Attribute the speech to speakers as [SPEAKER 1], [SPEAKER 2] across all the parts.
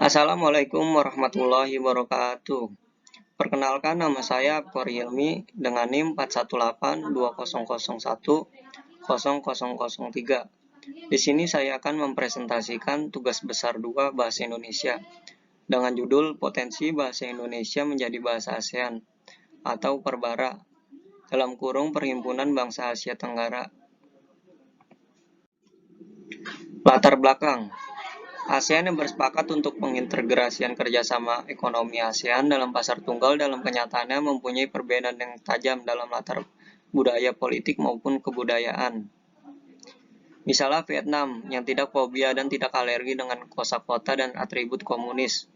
[SPEAKER 1] Assalamualaikum warahmatullahi wabarakatuh. Perkenalkan, nama saya Akbar Hilmi dengan NIM 41820010003. Di sini saya akan mempresentasikan tugas besar 2 Bahasa Indonesia dengan judul Potensi Bahasa Indonesia Menjadi Bahasa ASEAN atau Perbara dalam kurung Perhimpunan Bangsa Asia Tenggara. Latar belakang. ASEAN yang bersepakat untuk pengintegrasian kerjasama ekonomi ASEAN dalam pasar tunggal dalam kenyataannya mempunyai perbedaan yang tajam dalam latar budaya politik maupun kebudayaan. Misalnya Vietnam yang tidak fobia dan tidak alergi dengan kosakata dan atribut komunis,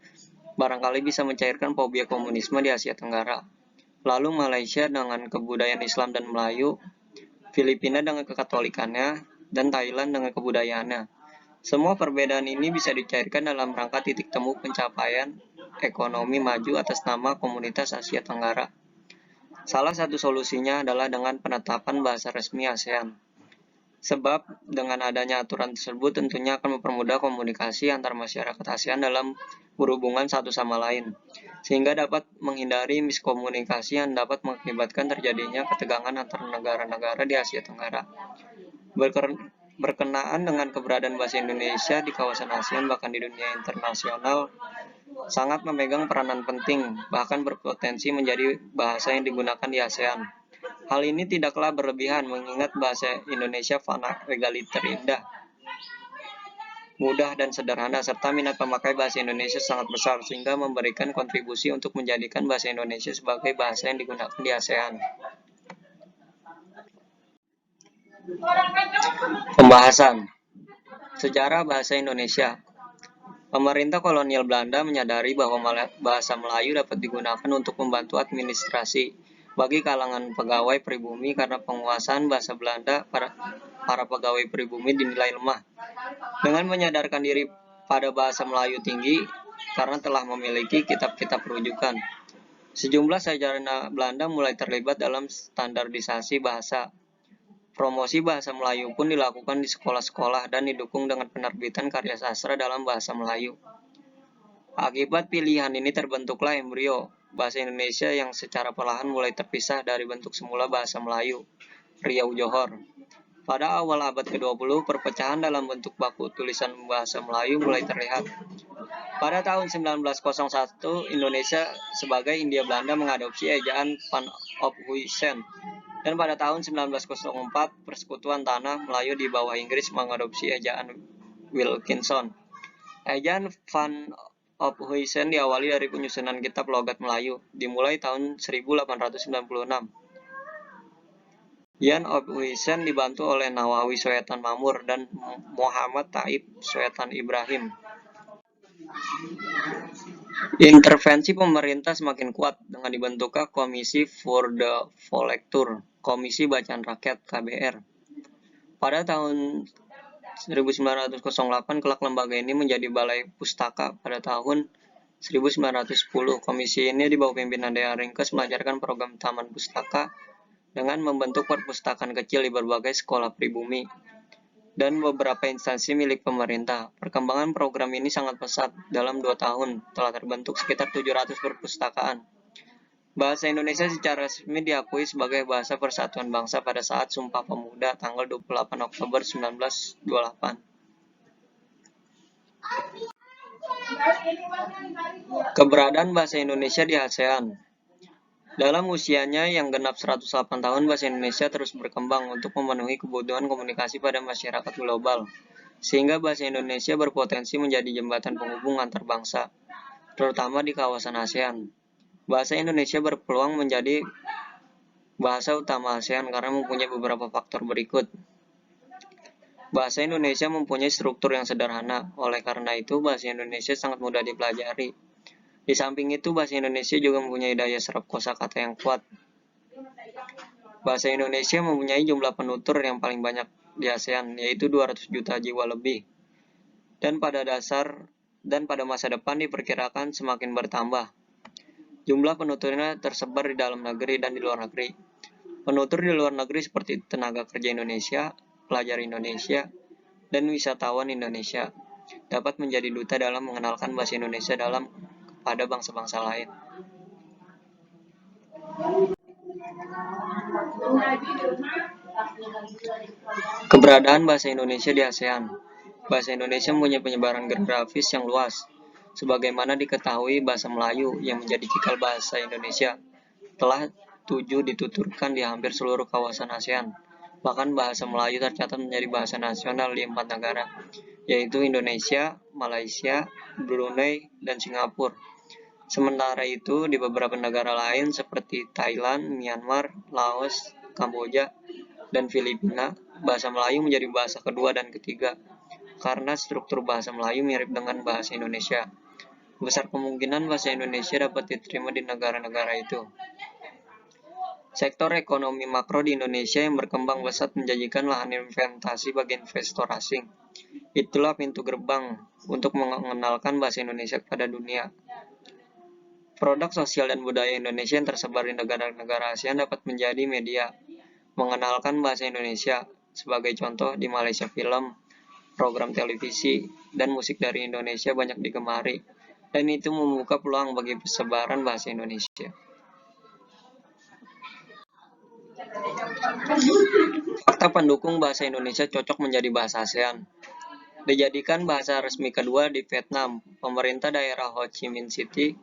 [SPEAKER 1] barangkali bisa mencairkan fobia komunisme di Asia Tenggara. Lalu Malaysia dengan kebudayaan Islam dan Melayu, Filipina dengan kekatolikannya, dan Thailand dengan kebudayaannya. Semua perbedaan ini bisa dicairkan dalam rangka titik temu pencapaian ekonomi maju atas nama Komunitas Asia Tenggara. Salah satu solusinya adalah dengan penetapan bahasa resmi ASEAN. Sebab dengan adanya aturan tersebut tentunya akan mempermudah komunikasi antar masyarakat ASEAN dalam berhubungan satu sama lain, sehingga dapat menghindari miskomunikasi yang dapat mengakibatkan terjadinya ketegangan antar negara-negara di Asia Tenggara. Berkenaan dengan keberadaan bahasa Indonesia di kawasan ASEAN bahkan di dunia internasional sangat memegang peranan penting, bahkan berpotensi menjadi bahasa yang digunakan di ASEAN. Hal ini tidaklah berlebihan mengingat bahasa Indonesia fana, egaliter, indah, mudah dan sederhana, serta minat pemakai bahasa Indonesia sangat besar sehingga memberikan kontribusi untuk menjadikan bahasa Indonesia sebagai bahasa yang digunakan di ASEAN. Pembahasan Sejarah Bahasa Indonesia. Pemerintah kolonial Belanda menyadari bahwa bahasa Melayu dapat digunakan untuk membantu administrasi bagi kalangan pegawai pribumi karena penguasaan bahasa Belanda para pegawai pribumi dinilai lemah. Dengan menyadarkan diri pada bahasa Melayu tinggi karena telah memiliki kitab-kitab rujukan, sejumlah sarjana Belanda mulai terlibat dalam standarisasi bahasa. Promosi bahasa Melayu pun dilakukan di sekolah-sekolah dan didukung dengan penerbitan karya sastra dalam bahasa Melayu. Akibat pilihan ini terbentuklah embrio bahasa Indonesia yang secara perlahan mulai terpisah dari bentuk semula bahasa Melayu, Riau Johor. Pada awal abad ke-20, perpecahan dalam bentuk baku tulisan bahasa Melayu mulai terlihat. Pada tahun 1901, Indonesia sebagai Hindia Belanda mengadopsi ejaan Van Ophuijsen. Dan pada tahun 1904, Persekutuan Tanah Melayu di bawah Inggris mengadopsi ejaan Wilkinson. Ejaan Van Ophuijsen diawali dari penyusunan kitab logat Melayu, dimulai tahun 1896. Jan Ophuijsen dibantu oleh Nawawi Soetan Mamur dan Muhammad Taib Soetan Ibrahim. Intervensi pemerintah semakin kuat dengan dibentuknya Komisi for the Volektur, Komisi Bacaan Rakyat KBR. Pada tahun 1908 kelak lembaga ini menjadi Balai Pustaka. Pada tahun 1910 komisi ini di bawah pimpinan Dea Ringkes mengajarkan program Taman Pustaka dengan membentuk perpustakaan kecil di berbagai sekolah pribumi dan beberapa instansi milik pemerintah. Perkembangan program ini sangat pesat. Dalam 2 tahun telah terbentuk sekitar 700 perpustakaan. Bahasa Indonesia secara resmi diakui sebagai bahasa persatuan bangsa pada saat Sumpah Pemuda tanggal 28 Oktober 1928. Keberadaan bahasa Indonesia di ASEAN. Dalam usianya yang genap 108 tahun, bahasa Indonesia terus berkembang untuk memenuhi kebutuhan komunikasi pada masyarakat global, sehingga bahasa Indonesia berpotensi menjadi jembatan penghubung antar bangsa, terutama di kawasan ASEAN. Bahasa Indonesia berpeluang menjadi bahasa utama ASEAN karena mempunyai beberapa faktor berikut. Bahasa Indonesia mempunyai struktur yang sederhana, oleh karena itu bahasa Indonesia sangat mudah dipelajari. Di samping itu, bahasa Indonesia juga mempunyai daya serap kosakata yang kuat. Bahasa Indonesia mempunyai jumlah penutur yang paling banyak di ASEAN, yaitu 200 juta jiwa lebih. Dan pada masa depan diperkirakan semakin bertambah. Jumlah penuturnya tersebar di dalam negeri dan di luar negeri. Penutur di luar negeri seperti tenaga kerja Indonesia, pelajar Indonesia, dan wisatawan Indonesia. dapat menjadi duta dalam mengenalkan bahasa Indonesia kepada bangsa-bangsa lain. Keberadaan bahasa Indonesia di ASEAN. Bahasa Indonesia mempunyai penyebaran geografis yang luas. Sebagaimana diketahui, bahasa Melayu yang menjadi cikal bahasa Indonesia telah dituturkan di hampir seluruh kawasan ASEAN. Bahkan bahasa Melayu tercatat menjadi bahasa nasional di 4 negara, yaitu Indonesia, Malaysia, Brunei, dan Singapura. Sementara itu, di beberapa negara lain seperti Thailand, Myanmar, Laos, Kamboja, dan Filipina, bahasa Melayu menjadi bahasa kedua dan ketiga, karena struktur bahasa Melayu mirip dengan bahasa Indonesia. Besar kemungkinan bahasa Indonesia dapat diterima di negara-negara itu. Sektor ekonomi makro di Indonesia yang berkembang pesat menjanjikan lahan investasi bagi investor asing. Itulah pintu gerbang untuk mengenalkan bahasa Indonesia kepada dunia. Produk sosial dan budaya Indonesia yang tersebar di negara-negara ASEAN dapat menjadi media mengenalkan bahasa Indonesia. Sebagai contoh, di Malaysia film, program televisi, dan musik dari Indonesia banyak digemari, dan itu membuka peluang bagi persebaran bahasa Indonesia. Fakta pendukung bahasa Indonesia cocok menjadi bahasa ASEAN. Dijadikan bahasa resmi kedua di Vietnam, pemerintah daerah Ho Chi Minh City,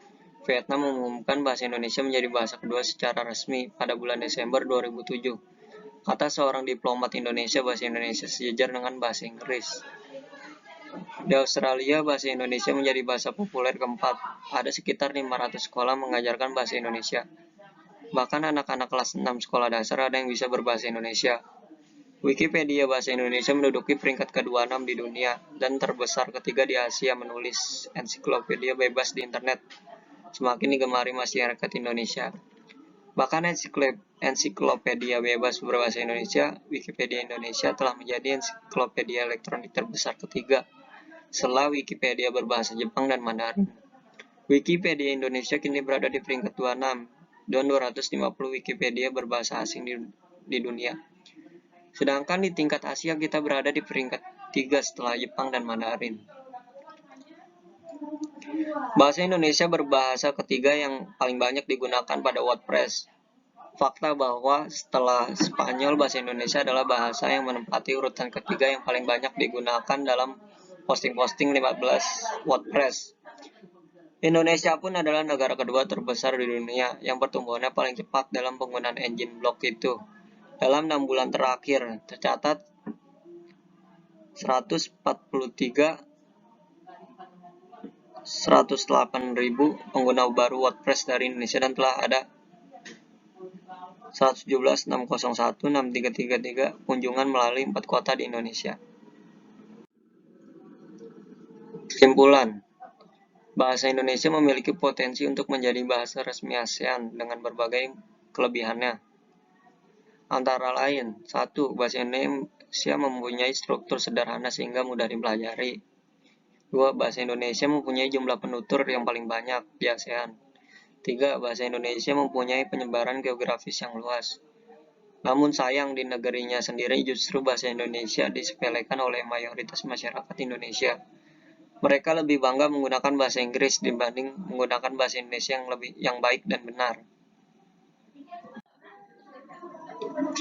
[SPEAKER 1] Vietnam mengumumkan bahasa Indonesia menjadi bahasa kedua secara resmi pada bulan Desember 2007. Kata seorang diplomat Indonesia, bahasa Indonesia sejajar dengan bahasa Inggris. Di Australia, bahasa Indonesia menjadi bahasa populer keempat. Ada sekitar 500 sekolah mengajarkan bahasa Indonesia. Bahkan anak-anak kelas 6 sekolah dasar ada yang bisa berbahasa Indonesia. Wikipedia Bahasa Indonesia menduduki peringkat ke-26 di dunia dan terbesar ketiga di Asia menulis ensiklopedia bebas di internet. Semakin digemari masyarakat Indonesia. Bahkan ensiklopedia bebas berbahasa Indonesia, Wikipedia Indonesia telah menjadi ensiklopedia elektronik terbesar ketiga setelah Wikipedia berbahasa Jepang dan Mandarin. Wikipedia Indonesia kini berada di peringkat 26 dan 250 Wikipedia berbahasa asing di dunia. Sedangkan di tingkat Asia kita berada di peringkat 3 setelah Jepang dan Mandarin. Bahasa Indonesia berbahasa ketiga yang paling banyak digunakan pada WordPress. Fakta bahwa setelah Spanyol, bahasa Indonesia adalah bahasa yang menempati urutan ketiga yang paling banyak digunakan dalam posting-posting 15 WordPress. Indonesia pun adalah negara kedua terbesar di dunia yang pertumbuhannya paling cepat dalam penggunaan engine blok itu. Dalam 6 bulan terakhir, tercatat 108.000 pengguna baru WordPress dari Indonesia dan telah ada 117.601.6333 kunjungan melalui 4 kota di Indonesia. Kesimpulan, bahasa Indonesia memiliki potensi untuk menjadi bahasa resmi ASEAN dengan berbagai kelebihannya. Antara lain, 1. Bahasa Indonesia mempunyai struktur sederhana sehingga mudah dipelajari. 2. Bahasa Indonesia mempunyai jumlah penutur yang paling banyak di ASEAN. 3. Bahasa Indonesia mempunyai penyebaran geografis yang luas. Namun sayang, di negerinya sendiri justru bahasa Indonesia disepelekan oleh mayoritas masyarakat Indonesia. Mereka lebih bangga menggunakan bahasa Inggris dibanding menggunakan bahasa Indonesia yang baik dan benar.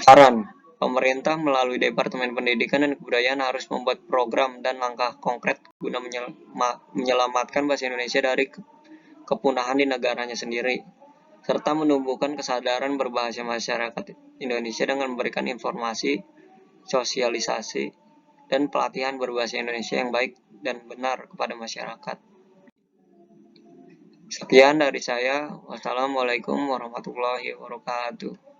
[SPEAKER 1] Saran, pemerintah melalui Departemen Pendidikan dan Kebudayaan harus membuat program dan langkah konkret guna menyelamatkan bahasa Indonesia dari kepunahan di negaranya sendiri, serta menumbuhkan kesadaran berbahasa masyarakat Indonesia dengan memberikan informasi, sosialisasi, dan pelatihan berbahasa Indonesia yang baik dan benar kepada masyarakat. Sekian dari saya. Wassalamualaikum warahmatullahi wabarakatuh.